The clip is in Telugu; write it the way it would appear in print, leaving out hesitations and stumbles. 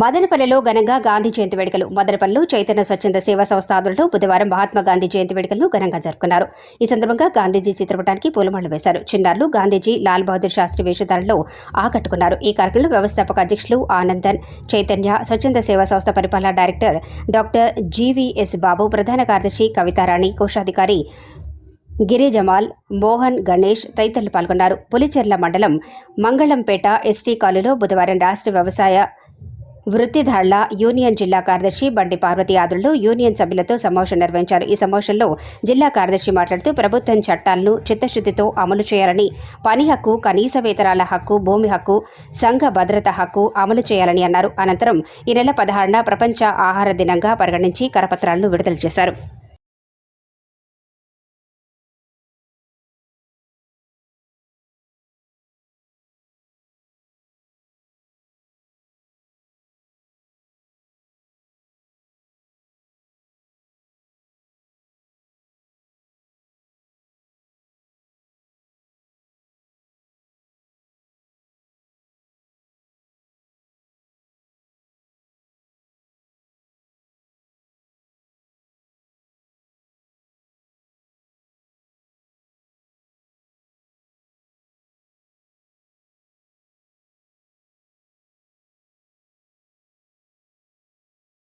మదనపల్లిలో ఘనంగా గాంధీ జయంతి వేడుకలు. మదనపల్లిలో చైతన్య స్వచ్ఛంద సేవా సంస్థ ఆధ్వర్యంలో బుధవారం మహాత్మా గాంధీ జయంతి వేడుకలను ఘనంగా జరుపుకున్నారు. ఈ సందర్భంగా గాంధీజీ చిత్రపటానికి పూలమాలలు వేశారు. చిన్నారులు గాంధీజీ, లాల్ బహదూర్ శాస్త్రి వేషధారణలో ఆకట్టుకున్నారు. ఈ కార్యక్రమంలో వ్యవస్థాపక అధ్యక్షులు ఆనందన్, చైతన్య స్వచ్ఛంద సేవా సంస్థ పరిపాలనా డైరెక్టర్ డాక్టర్ జీవీఎస్ బాబు, ప్రధాన కార్యదర్శి కవితారాణి, కోశాధికారి గిరిజమాల్, మోహన్, గణేష్ తదితరులు పాల్గొన్నారు. పులిచెర్ల మండలం మంగళంపేట ఎస్టీ కాలనీలో బుధవారం రాష్ట్ర వ్యవసాయ వృత్తిదారుల యూనియన్ జిల్లా కార్యదర్శి బండి పార్వతి ఆధ్వర్యంలో యూనియన్ సభ్యులతో సమావేశం నిర్వహించారు. ఈ సమావేశంలో జిల్లా కార్యదర్శి మాట్లాడుతూ ప్రభుత్వం చట్టాలను చిత్తశుద్ధితో అమలు చేయాలని, పని హక్కు, కనీస వేతనాల హక్కు, భూమి హక్కు, సంఘ భద్రత హక్కు అమలు చేయాలని అన్నారు. అనంతరం ఈ నెల 16న ప్రపంచ ఆహార దినంగా పరిగణించి కరపత్రాలను విడుదల చేశారు.